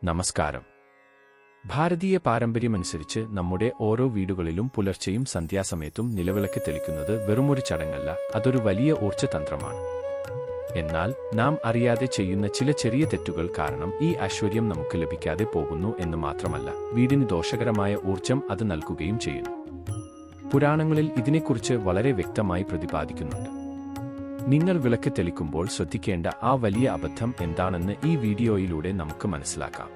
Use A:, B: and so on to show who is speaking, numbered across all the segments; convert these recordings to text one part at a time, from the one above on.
A: നമസ്കാരം. ഭാരതീയ പാരമ്പര്യമനുസരിച്ച് നമ്മുടെ ഓരോ വീടുകളിലും പുലർച്ചെയും സന്ധ്യാസമയത്തും നിലവിളക്ക് തെളിക്കുന്നത് വെറുമൊരു ചടങ്ങല്ല, അതൊരു വലിയ ഊർജ്ജതന്ത്രമാണ്. എന്നാൽ നാം അറിയാതെ ചെയ്യുന്ന ചില ചെറിയ തെറ്റുകൾ കാരണം ഈ ഐശ്വര്യം നമുക്ക് ലഭിക്കാതെ പോകുന്നു എന്ന് മാത്രമല്ല, വീടിന് ദോഷകരമായ ഊർജ്ജം അത് നൽകുകയും ചെയ്യുന്നു. പുരാണങ്ങളിൽ ഇതിനെക്കുറിച്ച് വളരെ വ്യക്തമായി പ്രതിപാദിക്കുന്നുണ്ട്. നിങ്ങൾ വിളക്ക് തെളിക്കുമ്പോൾ ശ്രദ്ധിക്കേണ്ട ആ വലിയ അബദ്ധം എന്താണെന്ന് ഈ വീഡിയോയിലൂടെ നമുക്ക് മനസ്സിലാക്കാം.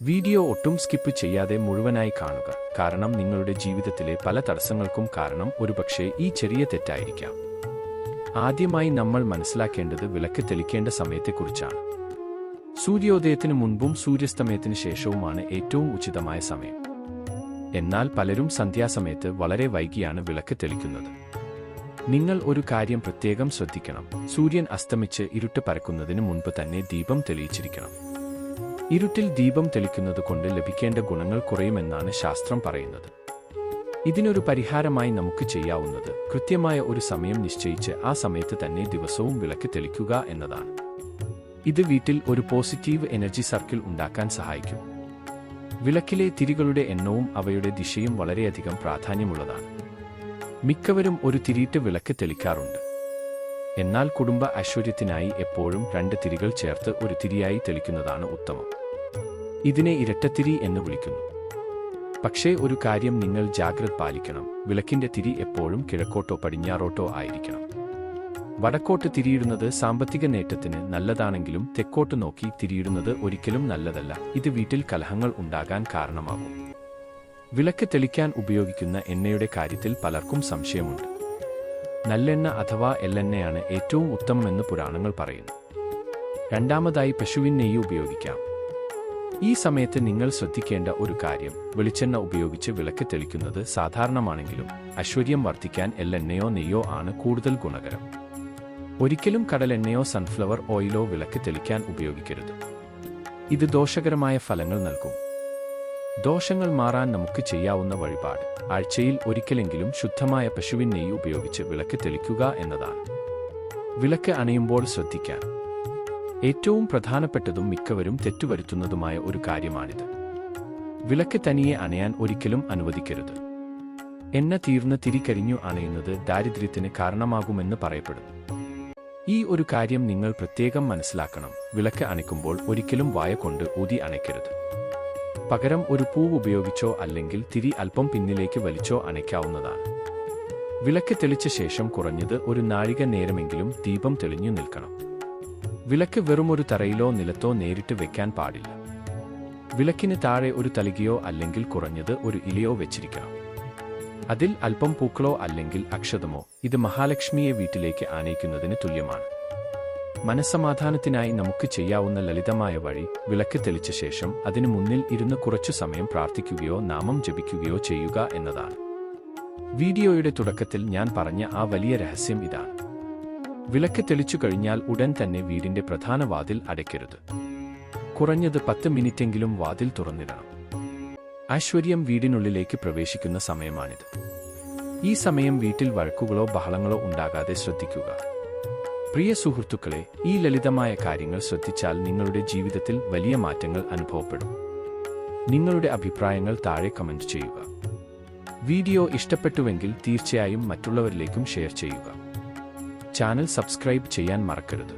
A: വീഡിയോ ഒട്ടും സ്കിപ്പ് ചെയ്യാതെ മുഴുവനായി കാണുക, കാരണം നിങ്ങളുടെ ജീവിതത്തിലെ പല തടസ്സങ്ങൾക്കും കാരണം ഒരുപക്ഷേ ഈ ചെറിയ തെറ്റായിരിക്കാം. ആദ്യമായി നമ്മൾ മനസ്സിലാക്കേണ്ടത് വിളക്ക് തെളിക്കേണ്ട സമയത്തെക്കുറിച്ചാണ്. സൂര്യോദയത്തിന് മുൻപും സൂര്യാസ്തമയത്തിന് ശേഷവുമാണ് ഏറ്റവും ഉചിതമായ സമയം. എന്നാൽ പലരും സന്ധ്യാസമയത്ത് വളരെ വൈകിയാണ് വിളക്ക് തെളിക്കുന്നത്. നിങ്ങൾ ഒരു കാര്യം പ്രത്യേകം ശ്രദ്ധിക്കണം. സൂര്യൻ അസ്തമിച്ച് ഇരുട്ട് പരക്കുന്നതിന് മുൻപ് തന്നെ ദീപം തെളിയിച്ചിരിക്കണം. ഇരുട്ടിൽ ദീപം തെളിക്കുന്നത് കൊണ്ട് ലഭിക്കേണ്ട ഗുണങ്ങൾ കുറയുമെന്നാണ് ശാസ്ത്രം പറയുന്നത്. ഇതിനൊരു പരിഹാരമായി നമുക്ക് ചെയ്യാവുന്നത് കൃത്യമായ ഒരു സമയം നിശ്ചയിച്ച് ആ സമയത്ത് തന്നെ ദിവസവും വിളക്ക് തെളിക്കുക എന്നതാണ്. ഇത് വീട്ടിൽ ഒരു പോസിറ്റീവ് എനർജി സർക്കിൾ ഉണ്ടാക്കാൻ സഹായിക്കും. വിളക്കിലെ തിരികളുടെ എണ്ണവും അവയുടെ ദിശയും വളരെയധികം പ്രാധാന്യമുള്ളതാണ്. മിക്കവരും ഒരു തിരിയിട്ട് വിളക്ക് തെളിക്കാറുണ്ട്. എന്നാൽ കുടുംബ ഐശ്വര്യത്തിനായി എപ്പോഴും 2 തിരികൾ ചേർത്ത് ഒരു തിരിയായി തെളിക്കുന്നതാണ് ഉത്തമം. ഇതിനെ ഇരട്ടത്തിരി എന്ന് വിളിക്കുന്നു. പക്ഷേ ഒരു കാര്യം നിങ്ങൾ ജാഗ്രത പാലിക്കണം. വിളക്കിന്റെ തിരി എപ്പോഴും കിഴക്കോട്ടോ പടിഞ്ഞാറോട്ടോ ആയിരിക്കണം. വടക്കോട്ട് തിരിയിടുന്നത് സാമ്പത്തിക നേട്ടത്തിന് നല്ലതാണെങ്കിലും തെക്കോട്ട് നോക്കി തിരിയിടുന്നത് ഒരിക്കലും നല്ലതല്ല. ഇത് വീട്ടിൽ കലഹങ്ങൾ ഉണ്ടാകാൻ കാരണമാകും. വിളക്ക് തെളിക്കാൻ ഉപയോഗിക്കുന്ന എണ്ണയുടെ കാര്യത്തിൽ പലർക്കും സംശയമുണ്ട്. നല്ലെണ്ണ അഥവാ എള്ളെണ്ണയാണ് ഏറ്റവും ഉത്തമമെന്ന് പുരാണങ്ങൾ പറയുന്നു. രണ്ടാമതായി പശുവിൻ നെയ്യ് ഉപയോഗിക്കാം. ഈ സമയത്ത് നിങ്ങൾ ശ്രദ്ധിക്കേണ്ട ഒരു കാര്യം, വെളിച്ചെണ്ണ ഉപയോഗിച്ച് വിളക്ക് തെളിക്കുന്നത് സാധാരണമാണെങ്കിലും ഐശ്വര്യം വർദ്ധിക്കാൻ എള്ളെണ്ണയോ നെയ്യോ ആണ് കൂടുതൽ ഗുണകരം. ഒരിക്കലും കടലെണ്ണയോ സൺഫ്ലവർ ഓയിലോ വിളക്ക് തെളിക്കാൻ ഉപയോഗിക്കരുത്. ഇത് ദോഷകരമായ ഫലങ്ങൾ നൽകും. ദോഷങ്ങൾ മാറാൻ നമുക്ക് ചെയ്യാവുന്ന വഴിപാട്, ആഴ്ചയിൽ ഒരിക്കലെങ്കിലും ശുദ്ധമായ പശുവിൻ നെയ്യ് ഉപയോഗിച്ച് വിളക്ക് തെളിക്കുക എന്നതാണ്. വിളക്ക് അണയുമ്പോൾ ശ്രദ്ധിക്കാൻ ഏറ്റവും പ്രധാനപ്പെട്ടതും മിക്കവരും തെറ്റുവരുത്തുന്നതുമായ ഒരു കാര്യമാണിത്. വിളക്ക് തനിയെ അണയാൻ ഒരിക്കലും അനുവദിക്കരുത്. എണ്ണ തീർന്ന് തിരികരിഞ്ഞു അണയുന്നത് ദാരിദ്ര്യത്തിന് കാരണമാകുമെന്ന് പറയപ്പെടുന്നു. ഈ ഒരു കാര്യം നിങ്ങൾ പ്രത്യേകം മനസ്സിലാക്കണം. വിളക്ക് അണയ്ക്കുമ്പോൾ ഒരിക്കലും വായ കൊണ്ട് ഊതി അണയ്ക്കരുത്. പകരം ഒരു പൂവ് ഉപയോഗിച്ചോ അല്ലെങ്കിൽ തിരി അല്പം പിന്നിലേക്ക് വലിച്ചോ അണയ്ക്കാവുന്നതാണ്. വിളക്ക് തെളിച്ച ശേഷം കുറഞ്ഞത് ഒരു നാഴിക നേരമെങ്കിലും ദീപം തെളിഞ്ഞു നിൽക്കണം. വിളക്ക് വെറുമൊരു തറയിലോ നിലത്തോ നേരിട്ട് വെക്കാൻ പാടില്ല. വിളക്കിന് താഴെ ഒരു തളികയോ അല്ലെങ്കിൽ കുറഞ്ഞത് ഒരു ഇലയോ വെച്ചിരിക്കണം. അതിൽ അല്പം പൂക്കളോ അല്ലെങ്കിൽ അക്ഷതമോ. ഇത് മഹാലക്ഷ്മിയെ വീട്ടിലേക്ക് ആനയിക്കുന്നതിന് തുല്യമാണ്. മനസ്സമാധാനത്തിനായി നമുക്ക് ചെയ്യാവുന്ന ലളിതമായ വഴി, വിളക്ക് തെളിച്ച ശേഷം അതിനു മുന്നിൽ ഇരുന്ന് കുറച്ചു സമയം പ്രാർത്ഥിക്കുകയോ നാമം ജപിക്കുകയോ ചെയ്യുക എന്നതാണ്. വീഡിയോയുടെ തുടക്കത്തിൽ ഞാൻ പറഞ്ഞ ആ വലിയ രഹസ്യം ഇതാണ്. വിളക്ക് തെളിച്ചു കഴിഞ്ഞാൽ ഉടൻ തന്നെ വീടിന്റെ പ്രധാന വാതിൽ അടയ്ക്കരുത്. കുറഞ്ഞത് 10 മിനിറ്റെങ്കിലും വാതിൽ തുറന്നിടണം. ഐശ്വര്യം വീടിനുള്ളിലേക്ക് പ്രവേശിക്കുന്ന സമയമാണിത്. ഈ സമയം വീട്ടിൽ വഴക്കുകളോ ബഹളങ്ങളോ ഉണ്ടാകാതെ ശ്രദ്ധിക്കുക. പ്രിയ സുഹൃത്തുക്കളെ, ഈ ലളിതമായ കാര്യങ്ങൾ ശ്രദ്ധിച്ചാൽ നിങ്ങളുടെ ജീവിതത്തിൽ വലിയ മാറ്റങ്ങൾ അനുഭവപ്പെടും. നിങ്ങളുടെ അഭിപ്രായങ്ങൾ താഴെ കമന്റ് ചെയ്യുക. വീഡിയോ ഇഷ്ടപ്പെട്ടുവെങ്കിൽ തീർച്ചയായും മറ്റുള്ളവരിലേക്കും ഷെയർ ചെയ്യുക. ചാനൽ സബ്സ്ക്രൈബ് ചെയ്യാൻ മറക്കരുത്.